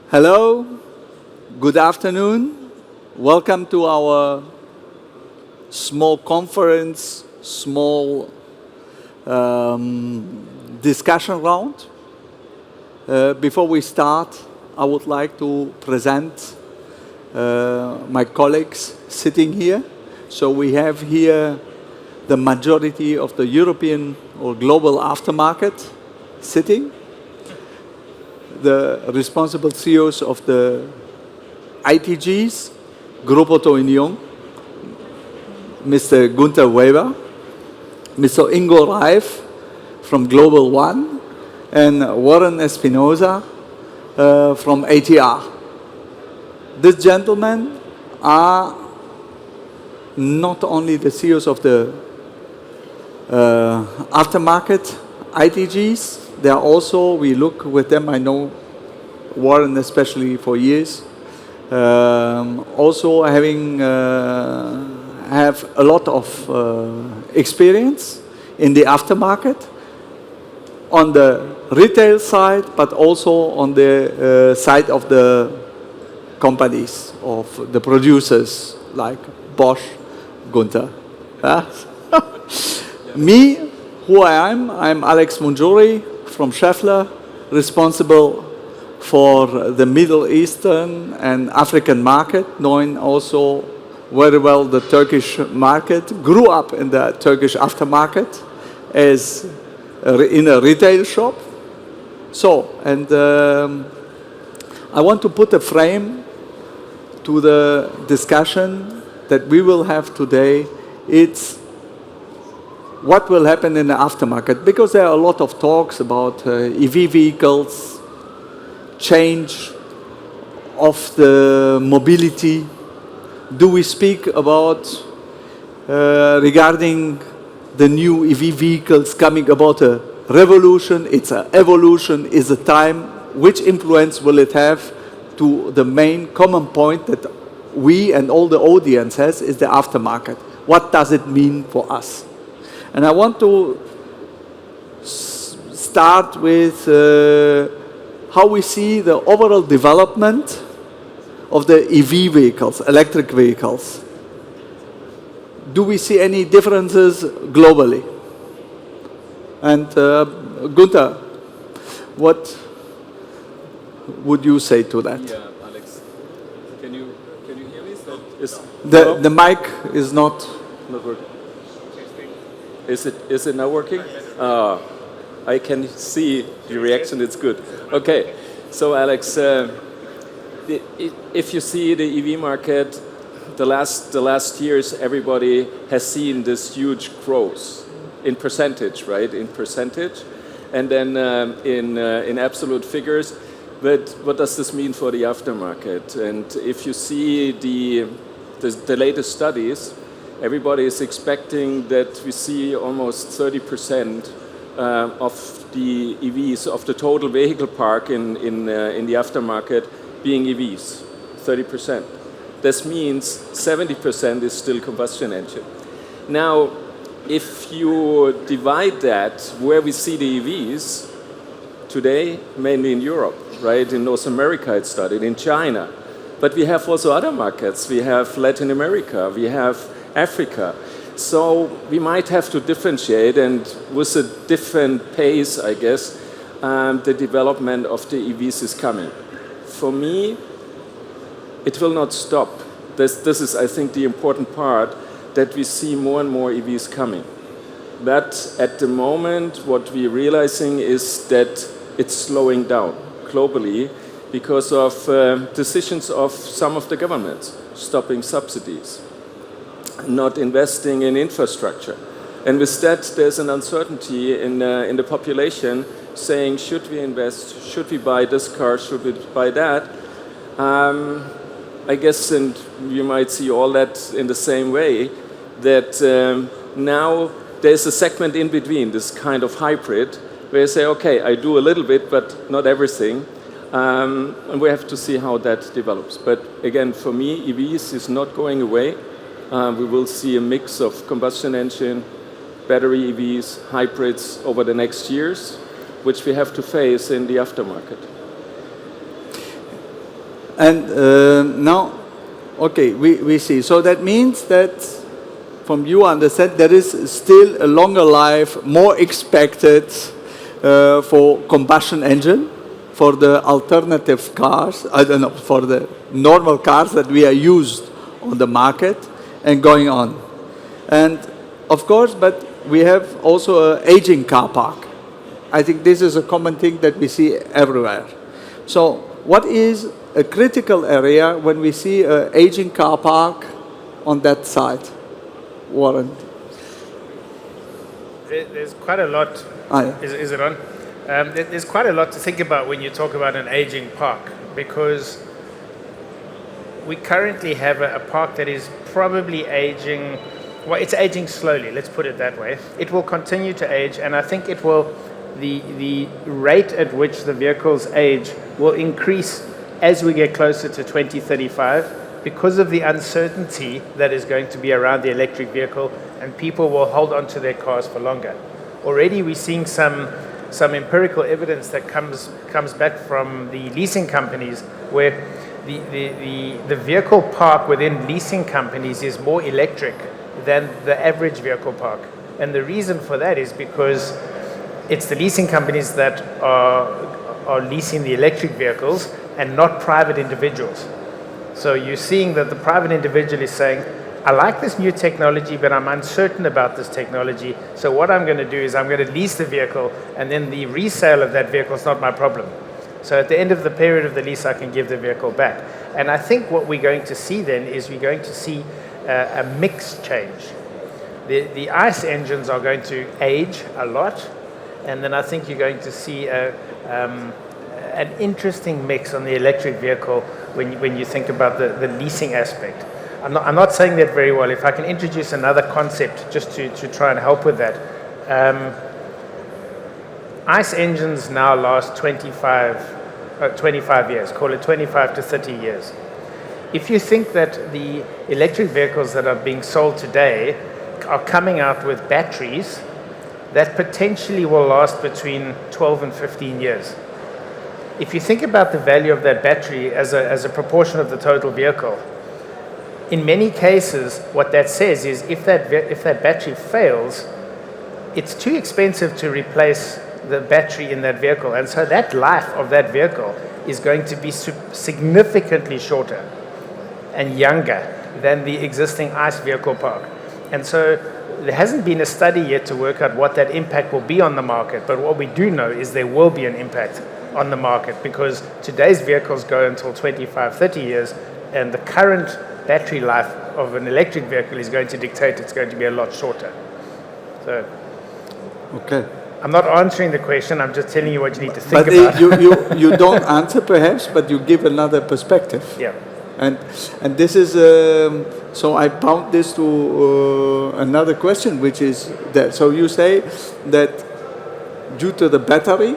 Hello, good afternoon. Welcome to our small conference, small discussion round. Before we start, I would like to present my colleagues sitting here. So we have here the majority of the European or global aftermarket sitting. The responsible CEOs of the ITGs, Groupauto in Lyon, Mr. Guenter Weber, Mr. Ingo Reiff from Global One, and Warren Espinoza from ATR. These gentlemen are not only the CEOs of the aftermarket ITGs, they are also, we look with them, I know Warren especially for years, also have a lot of experience in the aftermarket on the retail side, but also on the side of the companies, of the producers like Bosch, Guenter. Me, who I am, I'm Alex Mungiuri from Schaeffler, responsible for the Middle Eastern and African market, knowing also very well the Turkish market, grew up in the Turkish aftermarket as in a retail shop. So, and I want to put a frame to the discussion that we will have today. It's what will happen in the aftermarket, because there are a lot of talks about EV vehicles, change of the mobility. Do we speak about regarding the new EV vehicles coming about a revolution? It's an evolution, is a time. Which influence will it have to the main common point that we and all the audience has is the aftermarket? What does it mean for us? And I want to start with how we see the overall development of the EV vehicles, electric vehicles. Do we see any differences globally? And Guenter, what would you say to that? Yeah, Alex, can you hear me? The mic is not working. Is it now working? I can see the reaction. It's good. Okay, so Alex, if you see the EV market, the last years, everybody has seen this huge growth in percentage, right? In percentage, and then in absolute figures. But what does this mean for the aftermarket? And if you see the latest studies, everybody is expecting that we see almost 30% of the EVs, of the total vehicle park in the aftermarket being EVs, 30%. This means 70% is still combustion engine. Now, if you divide that, where we see the EVs today, mainly in Europe, right? In North America it's started, in China. But we have also other markets. We have Latin America, we have Africa. So we might have to differentiate, and with a different pace, I guess, the development of the EVs is coming. For me, it will not stop. This is, I think, the important part, that we see more and more EVs coming. But at the moment, what we're realizing is that it's slowing down globally because of decisions of some of the governments, stopping subsidies, not investing in infrastructure. And with that, there's an uncertainty in the population saying, should we invest, should we buy this car, should we buy that? I guess, and you might see all that in the same way, that now there's a segment in between, this kind of hybrid, where you say, okay, I do a little bit, but not everything. And we have to see how that develops. But again, for me, EVs is not going away. We will see a mix of combustion engine, battery EVs, hybrids over the next years, which we have to face in the aftermarket. And now, okay, we see. So that means that, from you understand, there is still a longer life, more expected for combustion engine, for the alternative cars, I don't know, for the normal cars that we are used on the market and going on. And of course, but we have also an aging car park. I think this is a common thing that we see everywhere. So what is a critical area when we see an aging car park on that side, Warren? There's quite a lot. Is it on? There's quite a lot to think about when you talk about an aging park, because we currently have a park that is probably aging. Well, it's aging slowly. Let's put it that way. It will continue to age, and I think it will. The rate at which the vehicles age will increase as we get closer to 2035 because of the uncertainty that is going to be around the electric vehicle, and people will hold on to their cars for longer. Already we're seeing some empirical evidence that comes back from the leasing companies, where the vehicle park within leasing companies is more electric than the average vehicle park. And the reason for that is because it's the leasing companies that are leasing the electric vehicles and not private individuals. So you're seeing that the private individual is saying, I like this new technology, but I'm uncertain about this technology. So what I'm going to do is I'm going to lease the vehicle, and then the resale of that vehicle is not my problem. So at the end of the period of the lease, I can give the vehicle back. And I think what we're going to see then is we're going to see a mix change. The ICE engines are going to age a lot, and then I think you're going to see an interesting mix on the electric vehicle when you think about the leasing aspect. I'm not saying that very well. If I can introduce another concept just to try and help with that. ICE engines now last 25 years, call it 25 to 30 years. If you think that the electric vehicles that are being sold today are coming out with batteries that potentially will last between 12 and 15 years. If you think about the value of that battery as a proportion of the total vehicle, in many cases, what that says is if that battery fails, it's too expensive to replace the battery in that vehicle. And so that life of that vehicle is going to be significantly shorter and younger than the existing ICE vehicle park. And so there hasn't been a study yet to work out what that impact will be on the market. But what we do know is there will be an impact on the market, because today's vehicles go until 25, 30 years, and the current battery life of an electric vehicle is going to dictate it's going to be a lot shorter. So, okay. I'm not answering the question, I'm just telling you what you need to think about. But you don't answer perhaps, but you give another perspective. Yeah. And this is, so I bound this to another question, which is that, so you say that due to the battery,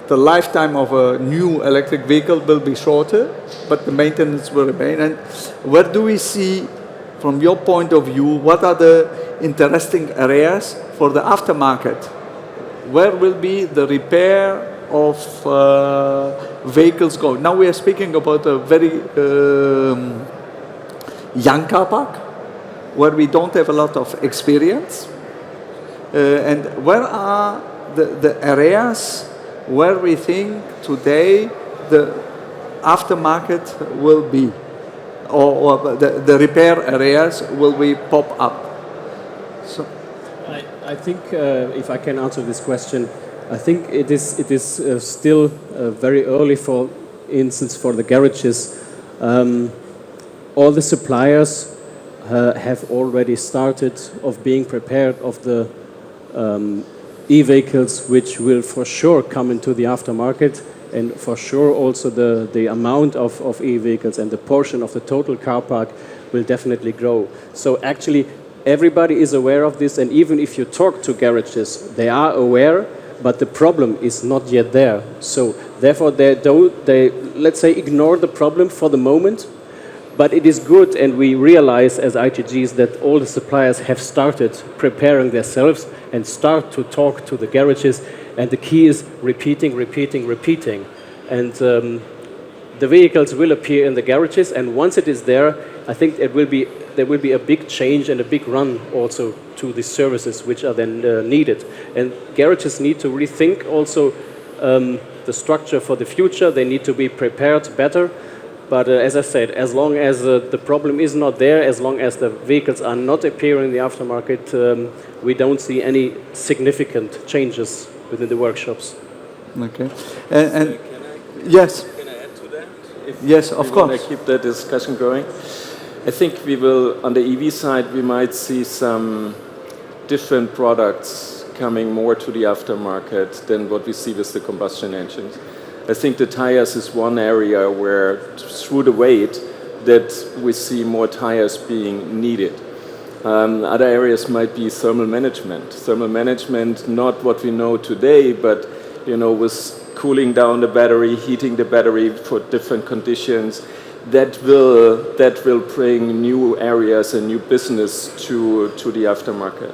the lifetime of a new electric vehicle will be shorter, but the maintenance will remain. And where do we see, from your point of view, what are the interesting areas for the aftermarket? Where will be the repair of vehicles go? Now we are speaking about a very young car park, where we don't have a lot of experience. And where are the areas where we think today the aftermarket will be, or the repair areas will be pop up? So I think if I can answer this question, I think it is still very early, for instance, for the garages. All the suppliers have already started of being prepared of the e-vehicles, which will for sure come into the aftermarket, and for sure also the amount of e-vehicles and the portion of the total car park will definitely grow. So actually everybody is aware of this, and even if you talk to garages, they are aware, but the problem is not yet there. So therefore they let's say ignore the problem for the moment. But it is good, and we realize as ITGs that all the suppliers have started preparing themselves and start to talk to the garages, and the key is repeating. And the vehicles will appear in the garages, and once it is there, I think there will be a big change and a big run also to the services which are then needed. And garages need to rethink also the structure for the future. They need to be prepared better. But as I said, as long as the problem is not there, as long as the vehicles are not appearing in the aftermarket, we don't see any significant changes within the workshops. Okay. And yes. Can I add to that? Yes, of course. Want to keep that discussion going? I think we will, on the EV side, we might see some different products coming more to the aftermarket than what we see with the combustion engines. I think the tires is one area where, through the weight, that we see more tires being needed. Other areas might be thermal management. Thermal management, not what we know today, but with cooling down the battery, heating the battery for different conditions, that will bring new areas and new business to the aftermarket.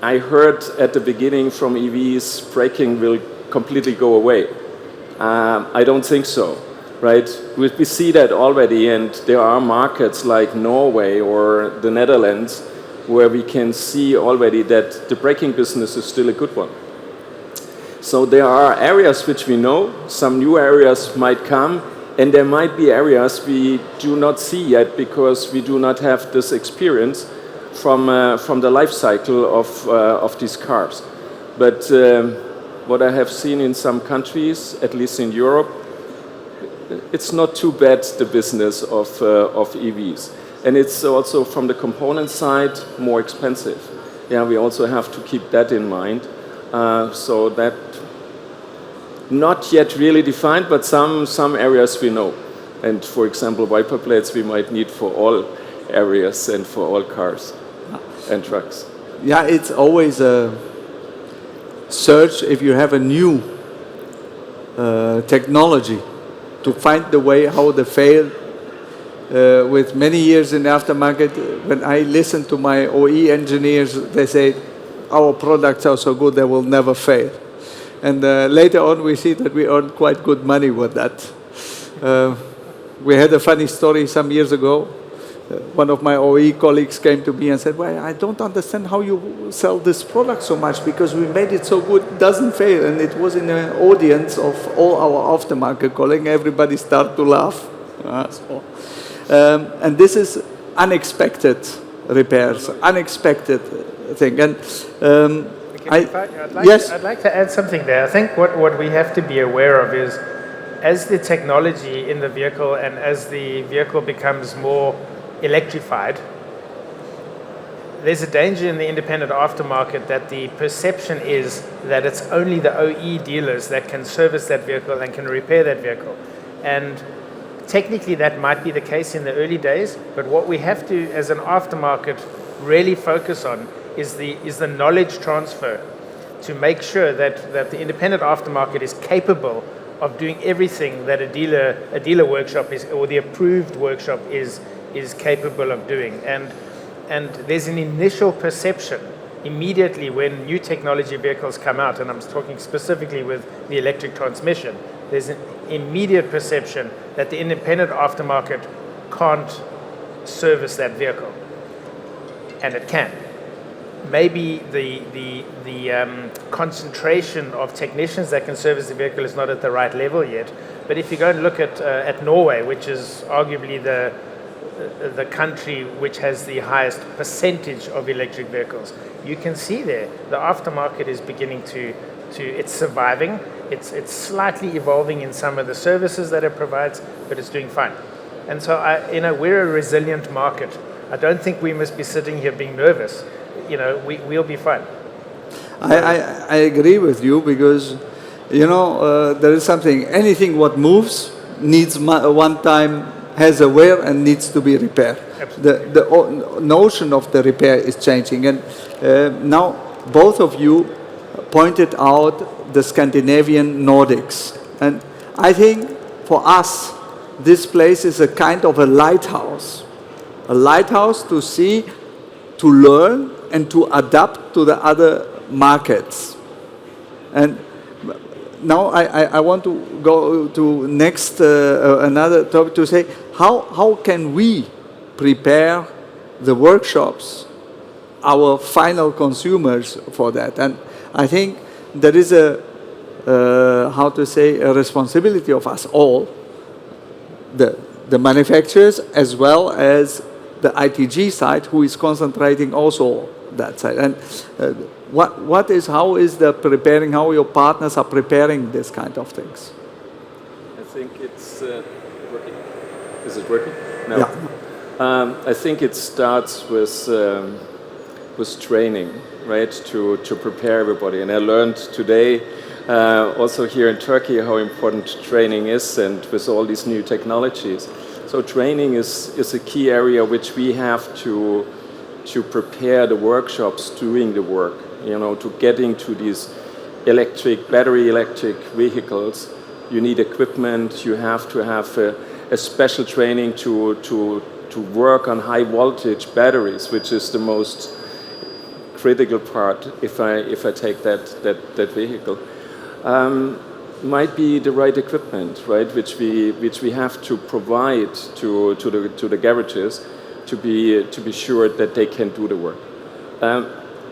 I heard at the beginning from EVs, braking will completely go away. I don't think so, right? We see that already, and there are markets like Norway or the Netherlands where we can see already that the braking business is still a good one. So there are areas which we know, some new areas might come, and there might be areas we do not see yet because we do not have this experience from the life cycle of these cars. But what I have seen in some countries, at least in Europe, it's not too bad, the business of EVs. And it's also, from the component side, more expensive. Yeah, we also have to keep that in mind. So that not yet really defined, but some areas we know. And for example, wiper plates we might need for all areas and for all cars and trucks. Yeah, it's always a search if you have a new technology to find the way how they fail. With many years in the aftermarket, when I listen to my OE engineers, they say, our products are so good they will never fail. And later on we see that we earn quite good money with that. We had a funny story some years ago. One of my OE colleagues came to me and said, well, I don't understand how you sell this product so much because we made it so good, it doesn't fail. And it was in an audience of all our aftermarket colleagues. Everybody started to laugh. And this is unexpected repairs, unexpected thing. And I'd like to add something there. I think what we have to be aware of is, as the technology in the vehicle and as the vehicle becomes more electrified, there's a danger in the independent aftermarket that the perception is that it's only the OE dealers that can service that vehicle and can repair that vehicle. And technically that might be the case in the early days, but what we have to, as an aftermarket, really focus on is the knowledge transfer to make sure that the independent aftermarket is capable of doing everything that a dealer workshop is, or the approved workshop is capable of doing. And there's an initial perception immediately when new technology vehicles come out, and I'm talking specifically with the electric transmission, there's an immediate perception that the independent aftermarket can't service that vehicle. And it can. Maybe the concentration of technicians that can service the vehicle is not at the right level yet. But if you go and look at Norway, which is arguably the country which has the highest percentage of electric vehicles, you can see there the aftermarket is beginning to it's surviving. It's slightly evolving in some of the services that it provides, but it's doing fine. And so we're a resilient market. I don't think we must be sitting here being nervous. We'll be fine. I agree with you because, there is something, anything what moves needs one time, has a wear and needs to be repaired. The notion of the repair is changing. And now both of you pointed out the Scandinavian Nordics. And I think for us, this place is a kind of a lighthouse. A lighthouse to see, to learn, and to adapt to the other markets. And now I want to go to next another topic to say how can we prepare the workshops, our final consumers for that. And I think there is a a responsibility of us all, the manufacturers as well as the ITG side, who is concentrating also that side. And how your partners are preparing this kind of things? I think it's working. Is it working? No. Yeah. I think it starts with training, right? To prepare everybody. And I learned today, also here in Turkey, how important training is, and with all these new technologies. So training is a key area which we have to prepare the workshops doing the work, to getting to these battery electric vehicles. You need equipment, you have to have a special training to work on high voltage batteries, which is the most critical part if I take that vehicle. Might be the right equipment, right, which we have to provide to the garages to be sure that they can do the work.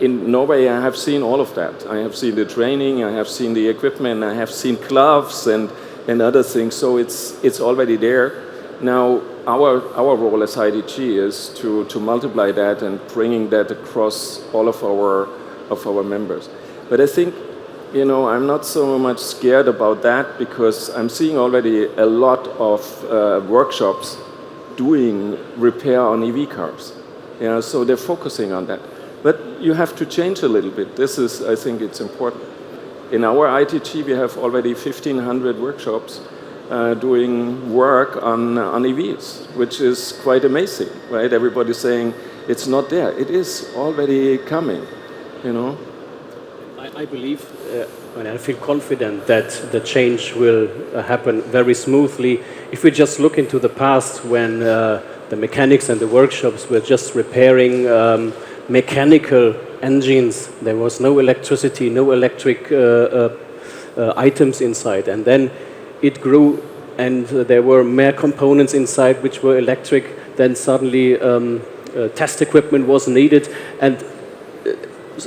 In Norway, I have seen all of that. I have seen the training, I have seen the equipment, I have seen gloves and other things. So it's already there. Now our role as IDG is to multiply that and bringing that across all of our members. But I think, I'm not so much scared about that, because I'm seeing already a lot of workshops doing repair on EV cars. So they're focusing on that. But you have to change a little bit. I think it's important. In our ITG, we have already 1,500 workshops doing work on EVs, which is quite amazing, right? Everybody's saying it's not there. It is already coming, I believe, and I feel confident that the change will happen very smoothly. If we just look into the past, when the mechanics and the workshops were just repairing mechanical engines, there was no electricity, no electric items inside, and then it grew, and there were more components inside which were electric. Then suddenly test equipment was needed, and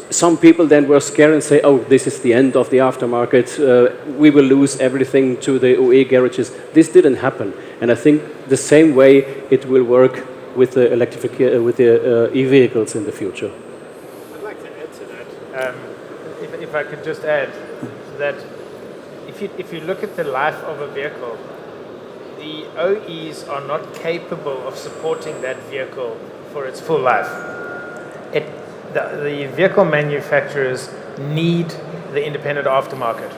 some people then were scared and say, oh, this is the end of the aftermarket, we will lose everything to the OE garages. This didn't happen, and I think the same way it will work with the e-vehicles in the future. I'd like to add to that, if I could just add that if you look at the life of a vehicle, the OEs are not capable of supporting that vehicle for its full life. The vehicle manufacturers need the independent aftermarket.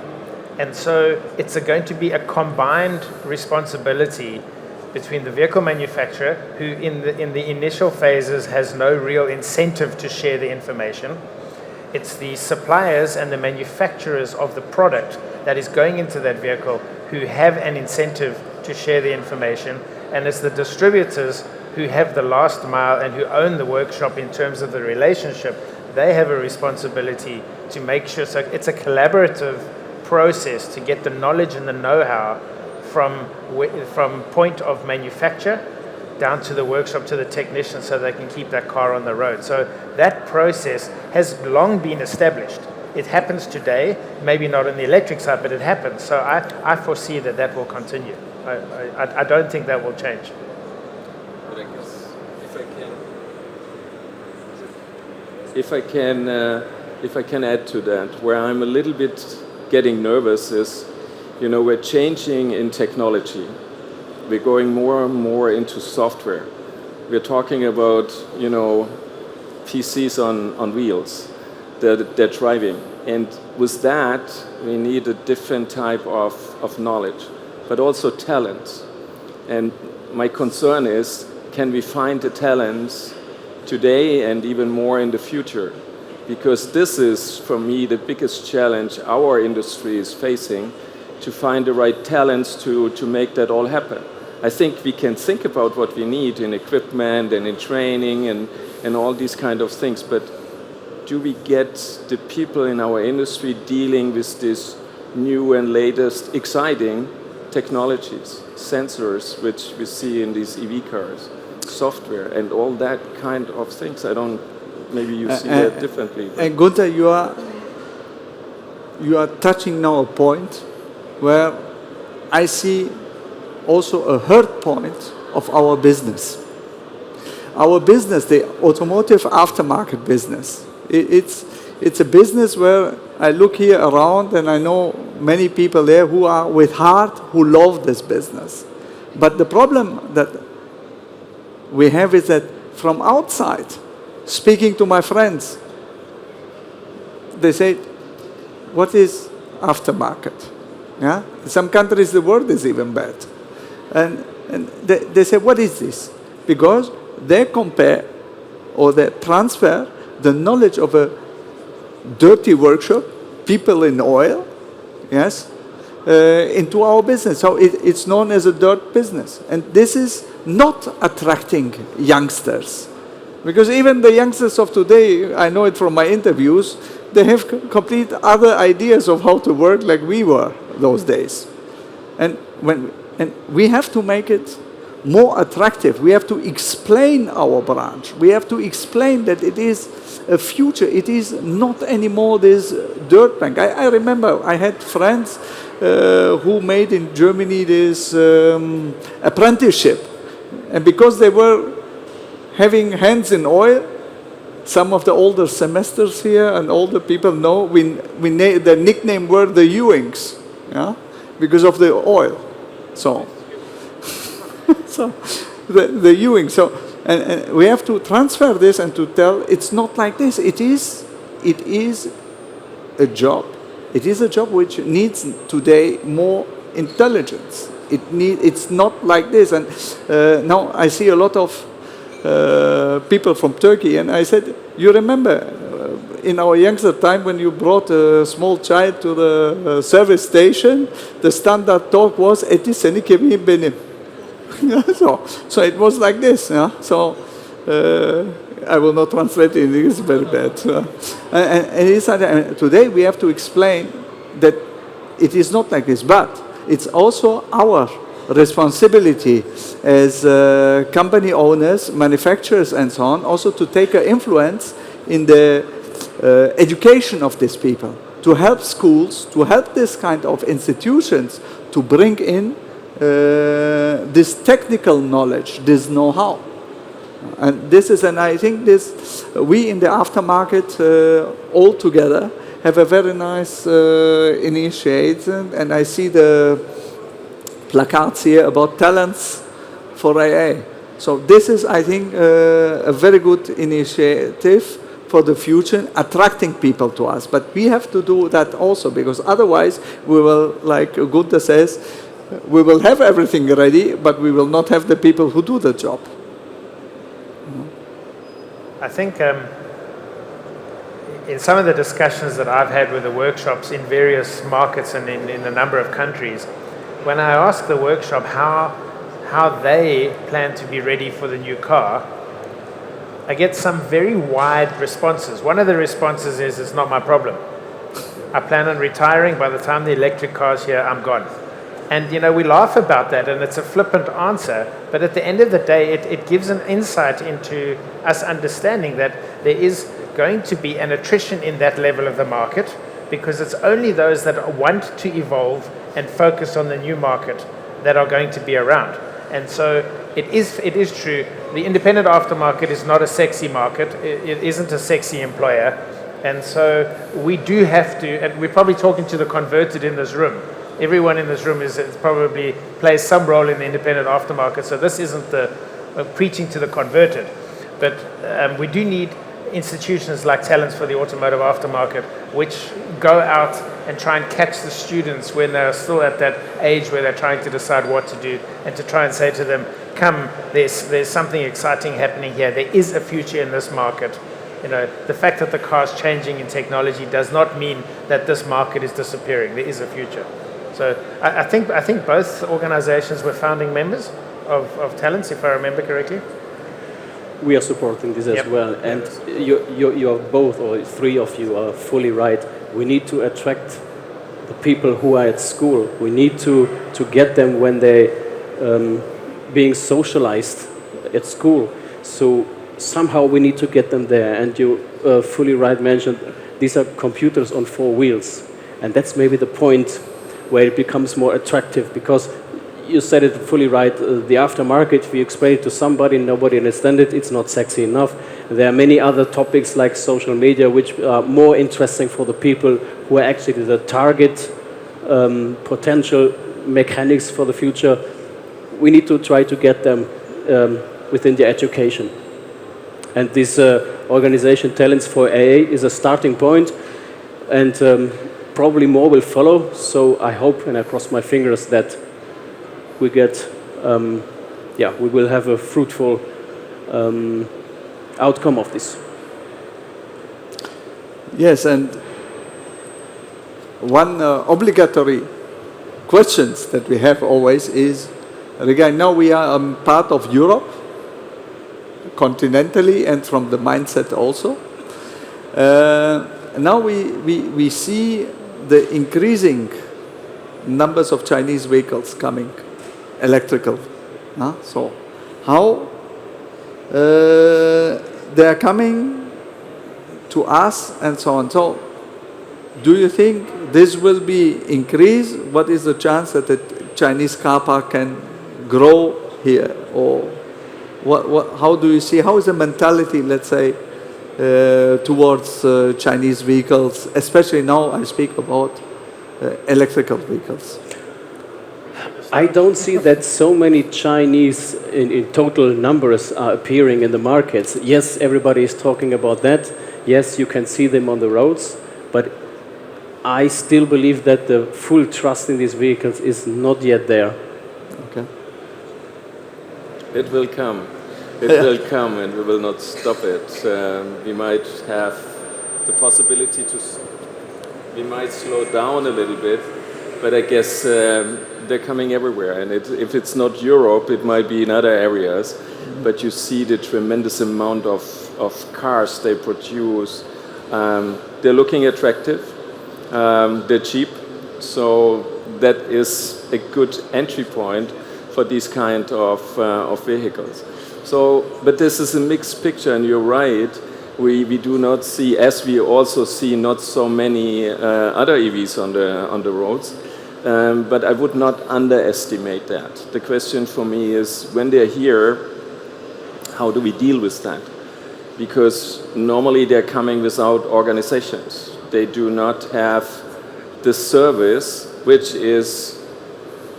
And so it's going to be a combined responsibility between the vehicle manufacturer, who in the initial phases has no real incentive to share the information. It's the suppliers and the manufacturers of the product that is going into that vehicle who have an incentive to share the information. And it's the distributors who have the last mile and who own the workshop in terms of the relationship. They have a responsibility to make sure. So it's a collaborative process to get the knowledge and the know-how from point of manufacture down to the workshop to the technician, so they can keep that car on the road. So that process has long been established. It happens today, maybe not on the electric side, but it happens. So I foresee that will continue. I don't think that will change. But I guess if I can add to that, where I'm a little bit getting nervous is, we're changing in technology. We're going more and more into software. We're talking about, PCs on wheels. They're driving. And with that, we need a different type of knowledge, but also talent. And my concern is, can we find the talents today and even more in the future? Because this is, for me, the biggest challenge our industry is facing, to find the right talents to make that all happen. I think we can think about what we need in equipment and in training and all these kind of things, but do we get the people in our industry dealing with these new and latest exciting technologies, sensors, which we see in these EV cars, software, and all that kind of things. I don't. Maybe you see that differently. And Guenter, you are touching now a point where I see also a hurt point of our business. Our business, the automotive aftermarket business, it's a business where I look here around and I know many people there who are with heart, who love this business. But the problem that we have is that from outside, speaking to my friends, they say, what is aftermarket? Yeah? In some countries the word is even bad. And they say, what is this? Because they compare or they transfer the knowledge of a dirty workshop, people in oil, yes, into our business. So it's known as a dirt business. And this is not attracting youngsters. Because even the youngsters of today, I know it from my interviews, they have complete other ideas of how to work like we were those days. And we have to make it more attractive. We have to explain our branch. We have to explain that it is a future. It is not anymore this dirt bank. I remember I had friends who made in Germany this apprenticeship. And because they were having hands in oil, some of the older semesters here and older people know the nickname were the Ewings, yeah, because of the oil. So the Ewing. So and we have to transfer this and to tell it's not like this. It is a job. It is a job which needs today more intelligence. It's not like this. And now I see a lot of people from Turkey, and I said, you remember in our youngster time when you brought a small child to the service station, the standard talk was "Eti seni kemiği benim." So it was like this. Yeah? So I will not translate it. It is very bad. And today we have to explain that it is not like this, but it's also our responsibility as company owners, manufacturers, and so on, also to take an influence in the education of these people, to help schools, to help this kind of institutions to bring in this technical knowledge, this know-how. And this is, and I think this, we in the aftermarket all together have a very nice initiative, and I see the placards here about talents for AA. So this is, I think, a very good initiative for the future, attracting people to us. But we have to do that also, because otherwise we will, like Guenter says, we will have everything ready, but we will not have the people who do the job. I think in some of the discussions that I've had with the workshops in various markets and in a number of countries, when I ask the workshop how they plan to be ready for the new car, I get some very wide responses. One of the responses is, it's not my problem. I plan on retiring. By the time the electric car's here, I'm gone. And, you know, we laugh about that, and it's a flippant answer, but at the end of the day, it gives an insight into us understanding that there is going to be an attrition in that level of the market, because it's only those that want to evolve and focus on the new market that are going to be around. And so it is true, the independent aftermarket is not a sexy market, it isn't a sexy employer, and so we do have to, and we're probably talking to the converted in this room. Everyone in this room is probably plays some role in the independent aftermarket, so this isn't the preaching to the converted. But we do need institutions like Talents for the Automotive Aftermarket, which go out and try and catch the students when they're still at that age where they're trying to decide what to do, and to try and say to them, come, there's something exciting happening here. There is a future in this market. You know, the fact that the car's changing in technology does not mean that this market is disappearing. There is a future. So I think both organizations were founding members of Talents, if I remember correctly. We are supporting this as well, and you are both, or three of you are fully right. We need to attract the people who are at school. We need to get them when they being socialized at school. So somehow we need to get them there. And you fully right mentioned these are computers on 4 wheels. And that's maybe the point where it becomes more attractive, because you said it fully right. The aftermarket, if you explain it to somebody, nobody understands it, it's not sexy enough. There are many other topics like social media which are more interesting for the people who are actually the target potential mechanics for the future. We need to try to get them within the education. And this organization, Talents for AA, is a starting point, and probably more will follow. So I hope, and I cross my fingers, that we get, we will have a fruitful outcome of this. Yes, and one obligatory questions that we have always is, again, now we are part of Europe, continentally, and from the mindset also. Now we see the increasing numbers of Chinese vehicles coming, electrical. So how they are coming to us and so on. So do you think this will be increased? What is the chance that the Chinese car park can grow here? Or how do you see, how is the mentality, let's say, towards Chinese vehicles, especially now I speak about electrical vehicles? I don't see that so many Chinese in total numbers are appearing in the markets. Yes, everybody is talking about that. Yes, you can see them on the roads, but I still believe that the full trust in these vehicles is not yet there. Okay. It will come. It will come, and we will not stop it. We might have the possibility to. We might slow down a little bit, but I guess they're coming everywhere. And if it's not Europe, it might be in other areas. But you see the tremendous amount of cars they produce. They're looking attractive. They're cheap, so that is a good entry point for these kind of vehicles. So, but this is a mixed picture, and you're right. We do not see, as we also see, not so many other EVs on the roads. But I would not underestimate that. The question for me is, when they're here, how do we deal with that? Because normally they're coming without organizations. They do not have the service, which is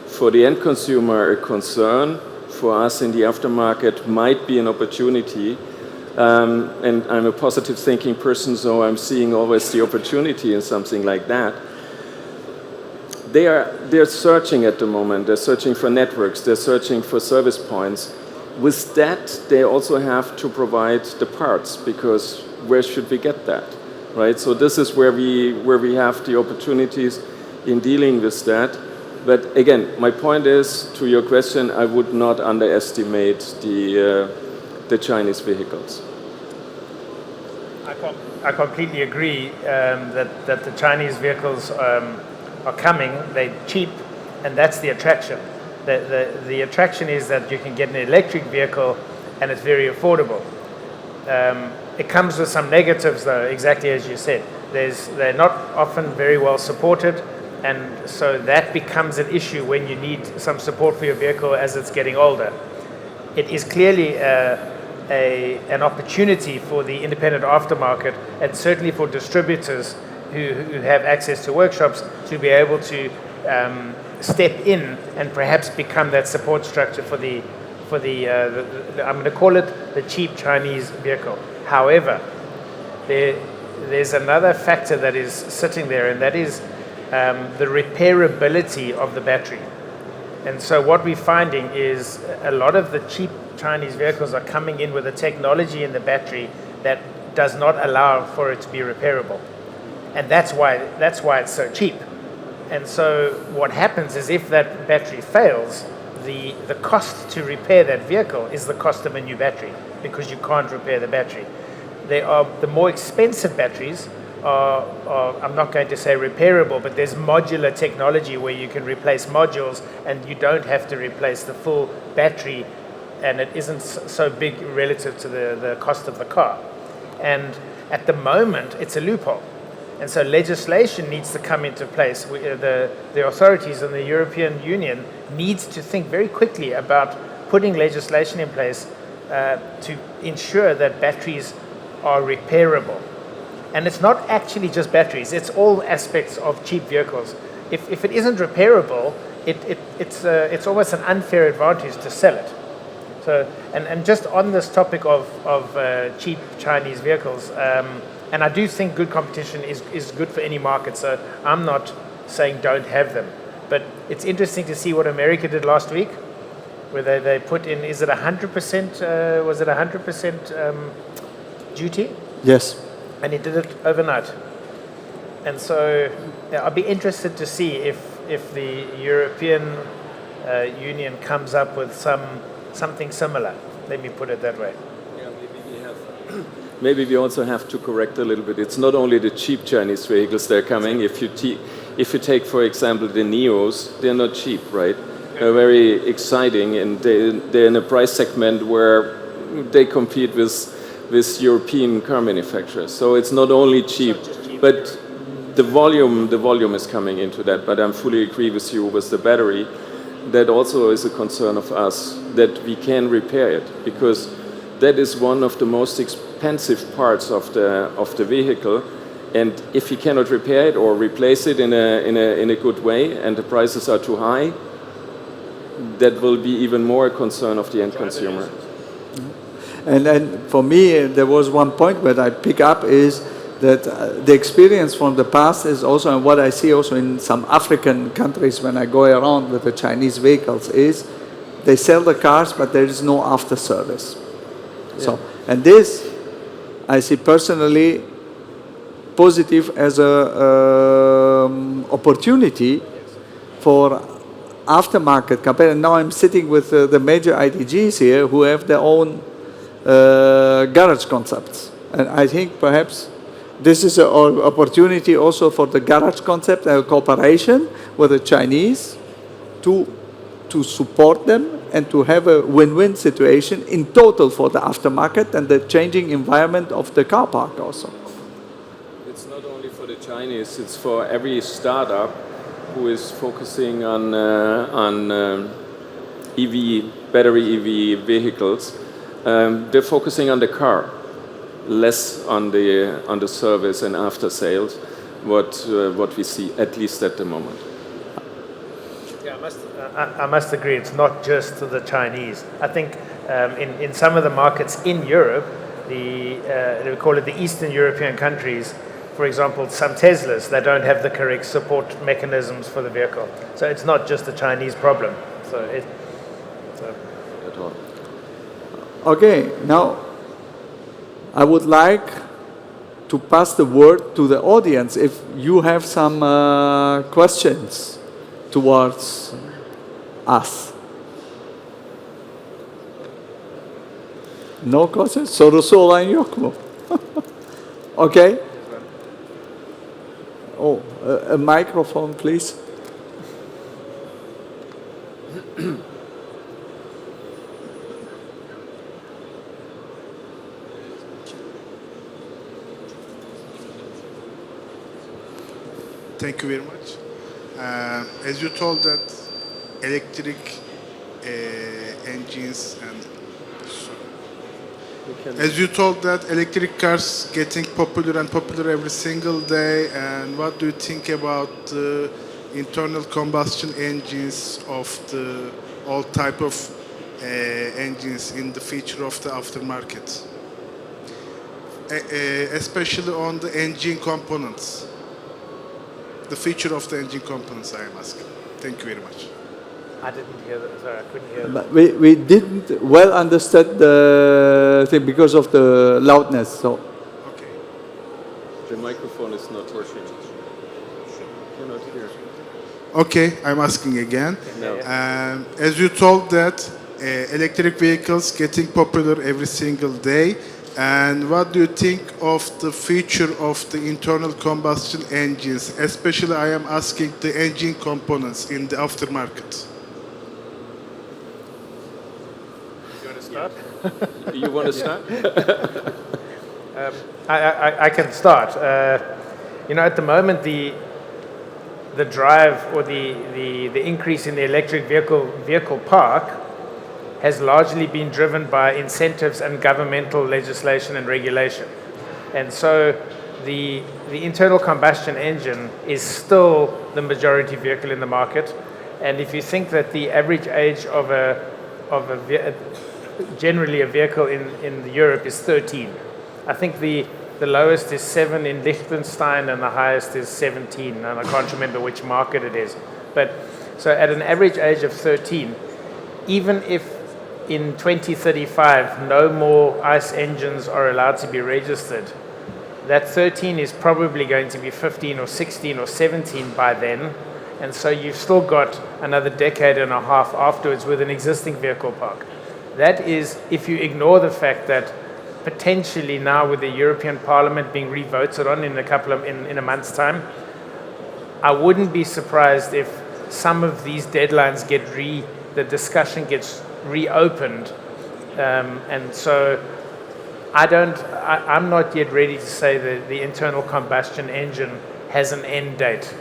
for the end consumer a concern. For us in the aftermarket might be an opportunity. And I'm a positive thinking person, so I'm seeing always the opportunity in something like that. They're searching at the moment. They're searching for networks. They're searching for service points. With that, they also have to provide the parts, because where should we get that, right? So this is where we have the opportunities in dealing with that. But again, my point is, to your question, I would not underestimate the Chinese vehicles. I completely agree that the Chinese vehicles are coming. They're cheap, and that's the attraction. The attraction is that you can get an electric vehicle, and it's very affordable. It comes with some negatives, though, exactly as you said. They're not often very well supported, and so that becomes an issue when you need some support for your vehicle as it's getting older. It is clearly an opportunity for the independent aftermarket, and certainly for distributors who have access to workshops, to be able to step in and perhaps become that support structure for the I'm going to call it the cheap Chinese vehicle. However, there's another factor that is sitting there, and that is the repairability of the battery. And so what we're finding is a lot of the cheap Chinese vehicles are coming in with a technology in the battery that does not allow for it to be repairable. And that's why it's so cheap. And so what happens is, if that battery fails, the cost to repair that vehicle is the cost of a new battery, because you can't repair the battery. The more expensive batteries are, I'm not going to say repairable, but there's modular technology where you can replace modules and you don't have to replace the full battery, and it isn't so big relative to the cost of the car. And at the moment, it's a loophole. And so legislation needs to come into place. The authorities in the European Union needs to think very quickly about putting legislation in place to ensure that batteries are repairable. And it's not actually just batteries, it's all aspects of cheap vehicles. If it isn't repairable, it's almost an unfair advantage to sell it. So, and just on this topic of cheap Chinese vehicles, and I do think good competition is good for any market, so I'm not saying don't have them. But it's interesting to see what America did last week, where they put in, is it 100%, was it 100% duty? Yes. And he did it overnight. And so I'll be interested to see if the European Union comes up with something similar. Let me put it that way. Yeah, maybe we also have to correct a little bit. It's not only the cheap Chinese vehicles that are coming. If you take, for example, the Neos, they're not cheap, right? They're very exciting, and they're in a price segment where they compete with European car manufacturers. So it's not only cheap, but the volume is coming into that. But I fully agree with you with the battery. That also is a concern of us, that we can repair it, because that is one of the most expensive parts of the vehicle. And if you cannot repair it or replace it in a good way, and the prices are too high, that will be even more a concern of the end consumer. And then for me, there was one point that I pick up is that the experience from the past is also, and what I see also in some African countries when I go around with the Chinese vehicles, is they sell the cars, but there is no after service. Yeah. So, and this I see personally positive as a opportunity for aftermarket company. And now I'm sitting with the major IDGs here who have their own garage concepts, and I think perhaps this is an opportunity also for the garage concept and cooperation with the Chinese to support them and to have a win-win situation in total for the aftermarket and the changing environment of the car park also. It's not only for the Chinese, it's for every startup who is focusing on battery EV vehicles. They're focusing on the car, less on the service and after sales, what we see, at least at the moment. Yeah, I must agree. It's not just the Chinese. I think in some of the markets in Europe, we call it the Eastern European countries, for example, some Teslas, they don't have the correct support mechanisms for the vehicle. So it's not just a Chinese problem. At all. Okay, now I would like to pass the word to the audience if you have some questions towards us. No questions? Sorusu olan yok mu? Okay. Oh, a microphone, please. Thank you very much. As you told that electric engines as you told that electric cars getting popular and popular every single day, and what do you think about the internal combustion engines of the all type of engines in the future of the aftermarket, especially on the engine components? The feature of the engine components, I am asking. Thank you very much. I didn't hear that. Sorry, I couldn't hear that. But we didn't well understand the thing because of the loudness. So. Okay. The microphone is not working. Cannot hear. Okay, I'm asking again. No. As you told that electric vehicles getting popular every single day, And what do you think of the future of the internal combustion engines? Especially I am asking the engine components in the aftermarket. You want to start? You want to start? I can start. At the moment, the drive or the increase in the electric vehicle park has largely been driven by incentives and governmental legislation and regulation. And so the internal combustion engine is still the majority vehicle in the market. And if you think that the average age of generally a vehicle in Europe is 13, I think the lowest is 7 in Liechtenstein and the highest is 17, and I can't remember which market it is. But so at an average age of 13, even if in 2035 no more ICE engines are allowed to be registered, that 13 is probably going to be 15 or 16 or 17 by then. And so you've still got another decade and a half afterwards with an existing vehicle park. That is, if you ignore the fact that potentially now with the European Parliament being re-voted on in a month's time, I wouldn't be surprised if some of these deadlines the discussion gets reopened. And so I'm not yet ready to say that the internal combustion engine has an end date.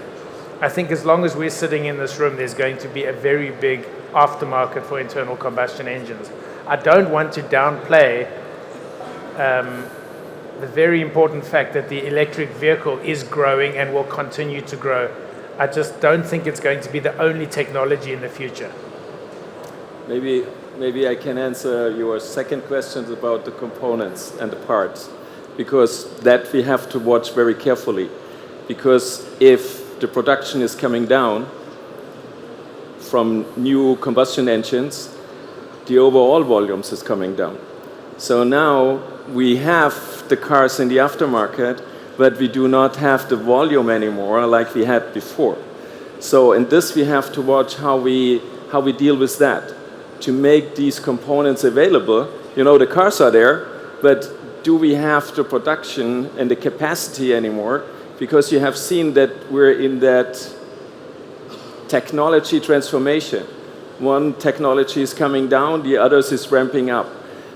I think as long as we're sitting in this room, there's going to be a very big aftermarket for internal combustion engines. I don't want to downplay the very important fact that the electric vehicle is growing and will continue to grow. I just don't think it's going to be the only technology in the future. Maybe I can answer your second question about the components and the parts, because that we have to watch very carefully. Because if the production is coming down from new combustion engines, the overall volumes is coming down. So now we have the cars in the aftermarket, but we do not have the volume anymore like we had before. So in this we have to watch how we deal with that, to make these components available. The cars are there, but do we have the production and the capacity anymore? Because you have seen that we're in that technology transformation. One technology is coming down, the others is ramping up.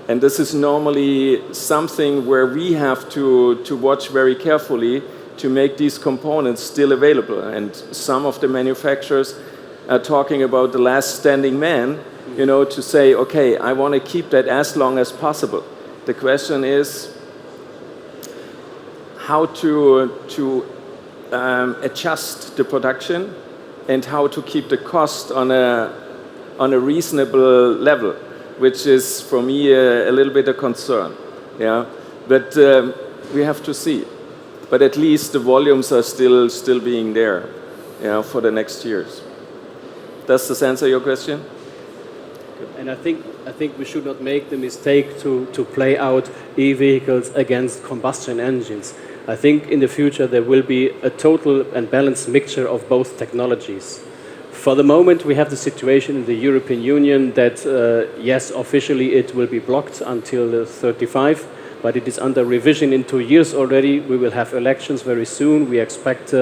And this is normally something where we have to watch very carefully to make these components still available. And some of the manufacturers are talking about the last standing man, to say, okay, I want to keep that as long as possible. The question is how to adjust the production and how to keep the cost on a reasonable level, which is for me a little bit a concern. Yeah, but we have to see. But at least the volumes are still being there, for the next years. Does this answer your question? And I think we should not make the mistake to play out e-vehicles against combustion engines. I think in the future there will be a total and balanced mixture of both technologies. For the moment we have the situation in the European Union that yes, officially it will be blocked until 35, but it is under revision in 2 years already. We will have elections very soon. We expect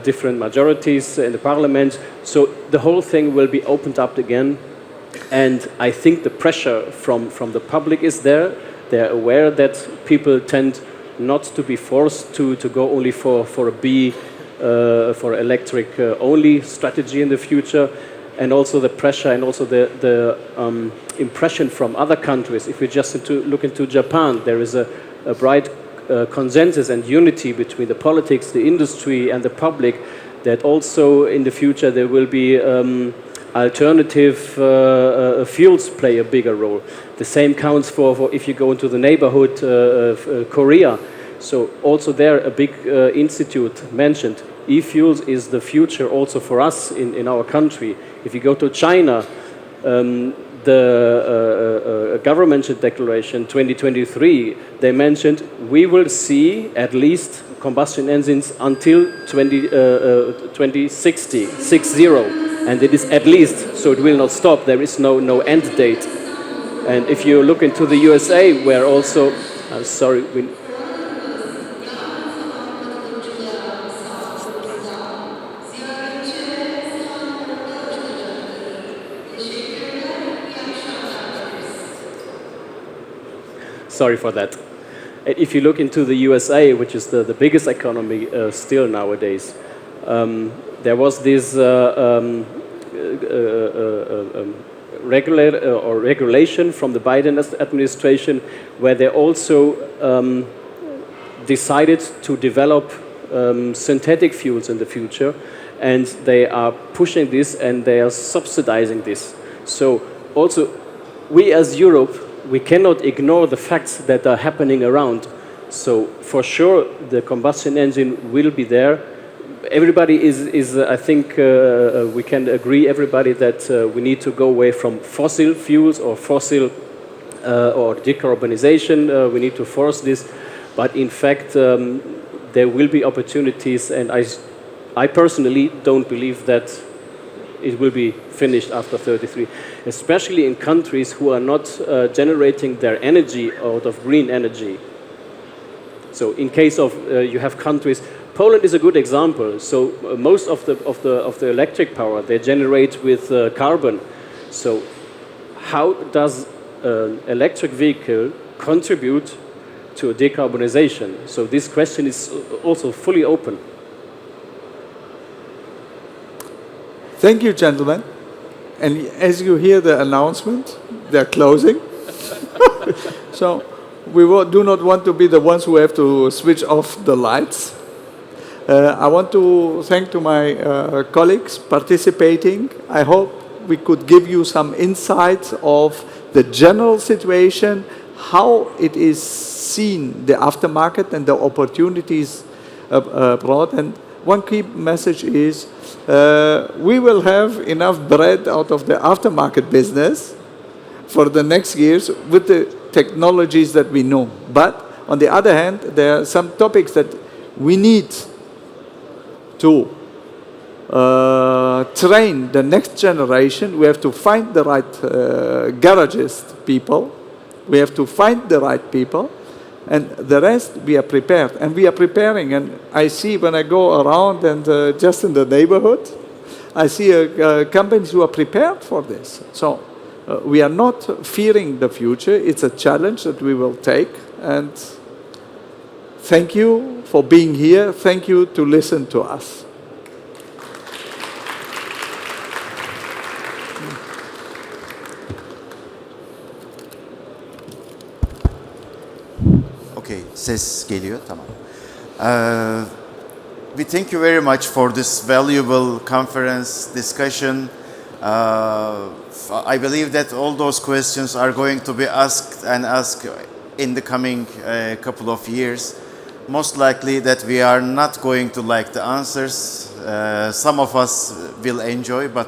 different majorities in the parliament. So the whole thing will be opened up again. And I think the pressure from the public is there. They're aware that people tend not to be forced to go only for a B, for electric only strategy in the future. And also the pressure and also the impression from other countries. If we just look into Japan, there is a bright consensus and unity between the politics, the industry and the public that also in the future there will be alternative fuels play a bigger role. The same counts for if you go into the neighborhood of Korea. So also there a big institute mentioned e-fuels is the future also for us in our country. If you go to China, the government declaration 2023, they mentioned we will see at least combustion engines until 2060, 60. And it is at least, so it will not stop. There is no end date. And if you look into the USA, where also Sorry. Sorry for that. If you look into the USA, which is the biggest economy still nowadays, there was this regulation from the Biden administration where they also decided to develop synthetic fuels in the future, and they are pushing this and they are subsidizing this. So also, we as Europe, we cannot ignore the facts that are happening around. So for sure, the combustion engine will be there. Everybody is I think we can agree, everybody, that we need to go away from fossil fuels or fossil or decarbonization. We need to force this. But in fact, there will be opportunities, and I personally don't believe that it will be finished after 33, especially in countries who are not generating their energy out of green energy. So in case of you have countries, Poland is a good example. So most of the electric power they generate with carbon. So how does an electric vehicle contribute to decarbonization? So this question is also fully open. Thank you, gentlemen. And as you hear the announcement, they're closing. So we do not want to be the ones who have to switch off the lights. I want to thank to my colleagues participating. I hope we could give you some insights of the general situation, how it is seen, the aftermarket and the opportunities brought. And one key message is we will have enough bread out of the aftermarket business for the next years with the technologies that we know. But on the other hand, there are some topics that we need to train the next generation. We have to find the right garagist people. We have to find the right people. And the rest, we are prepared. And we are preparing. And I see when I go around and just in the neighborhood, I see companies who are prepared for this. So we are not fearing the future. It's a challenge that we will take. And thank you for being here. Thank you to listen to us. Okay, ses geliyor, tamam. We thank you very much for this valuable conference discussion. I believe that all those questions are going to be asked in the coming couple of years. Most likely that we are not going to like the answers. Some of us will enjoy, but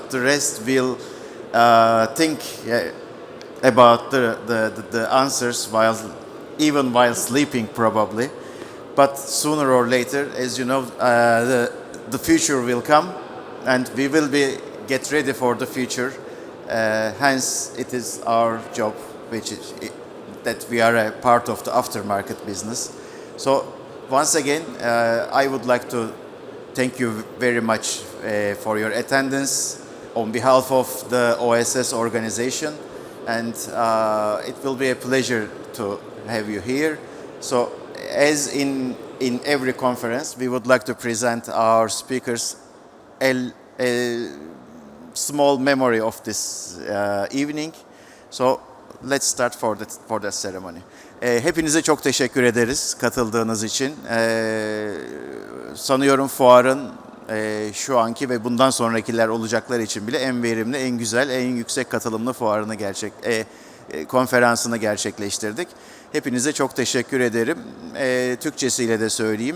the rest will think about the answers even while sleeping probably. But sooner or later, as you know, the future will come, and we will get ready for the future. Hence, it is our job, that we are a part of the aftermarket business. So, once again, I would like to thank you very much for your attendance on behalf of the OSS organization, and it will be a pleasure to have you here. So, as in every conference, we would like to present our speakers a small memory of this evening. So let's start for that ceremony. Hepinize çok teşekkür ederiz katıldığınız için. Sanıyorum fuarın şu anki ve bundan sonrakiler olacaklar için bile en verimli, en güzel, en yüksek katılımlı fuarını konferansını gerçekleştirdik. Hepinize çok teşekkür ederim. Türkçesiyle de söyleyeyim.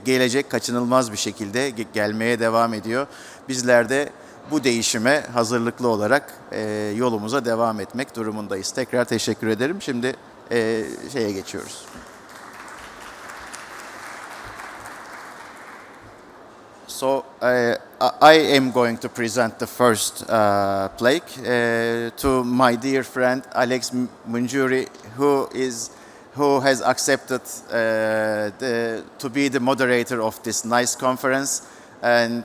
Gelecek kaçınılmaz bir şekilde gelmeye devam ediyor. Bizler de bu değişime hazırlıklı olarak yolumuza devam etmek durumundayız. Tekrar teşekkür ederim. Şimdi şeye geçiyoruz. So I am going to present the first plaque to my dear friend Alex Mungiuri, who has accepted to be the moderator of this nice conference, and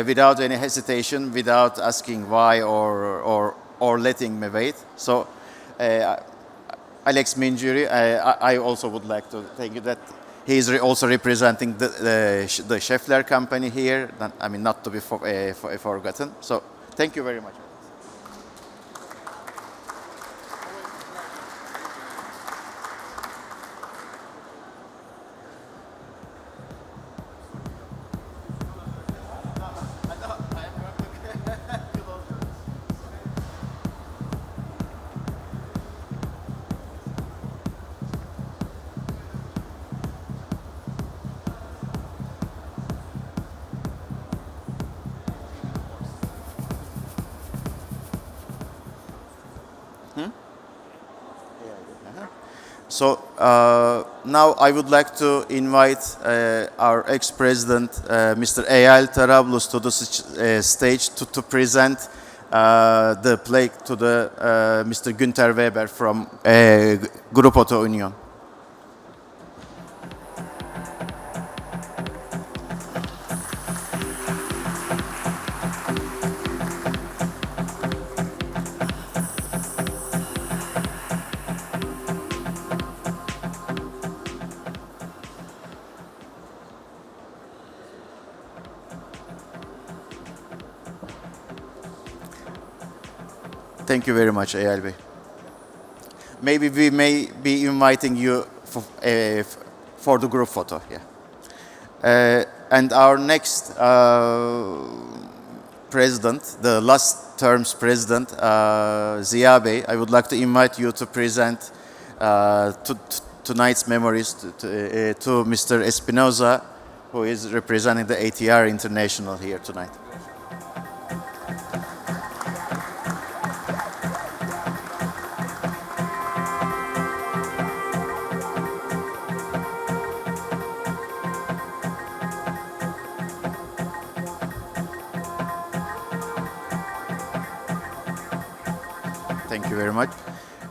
without any hesitation, without asking why or letting me wait. So Alex Mungiuri, I also would like to thank you that he is also representing the Schaeffler company here. I mean, not to be forgotten. So thank you very much. So now I would like to invite our ex-president, Mr. Eyal Tarablus, to the stage to present the plaque to Mr. Guenter Weber from Groupauto Union. Thank you very much, Eyal Bey. Maybe we may be inviting you for the group photo. Yeah. And our next president, the last term's president, Ziya Bey, I would like to invite you to present tonight's memories to Mr. Espinoza, who is representing the ATR International here tonight. Thank you very much.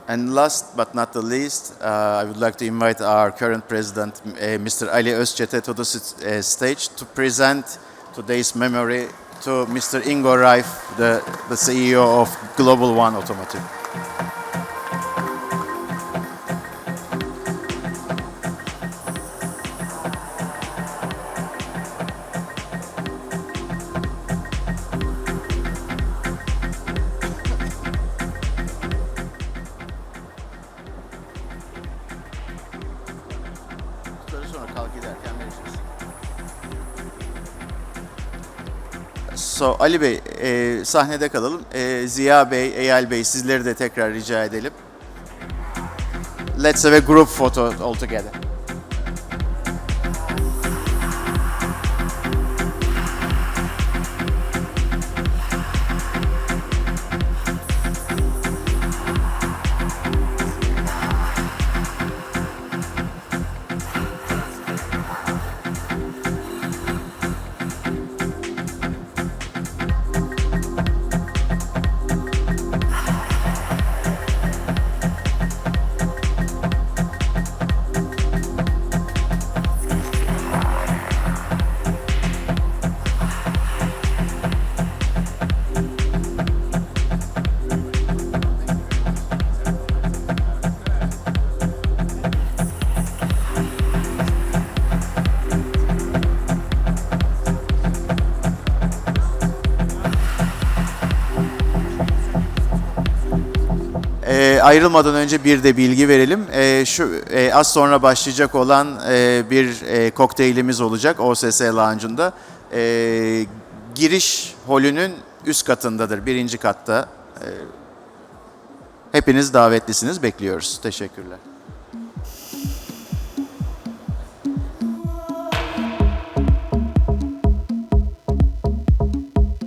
And last but not the least, I would like to invite our current president, Mr. Ali Özçete, to the stage to present today's memory to Mr. Ingo Reiff, the CEO of Global One Automotive. So, Ali Bey, sahnede kalalım. Ziya Bey, Eyal Bey, sizleri de tekrar rica edelim. Let's have a group photo all together. Ayrılmadan önce bir de bilgi verelim. Az sonra başlayacak olan bir kokteylimiz olacak OSS Lounge'unda. Giriş holünün üst katındadır, birinci katta. Hepiniz davetlisiniz, bekliyoruz. Teşekkürler.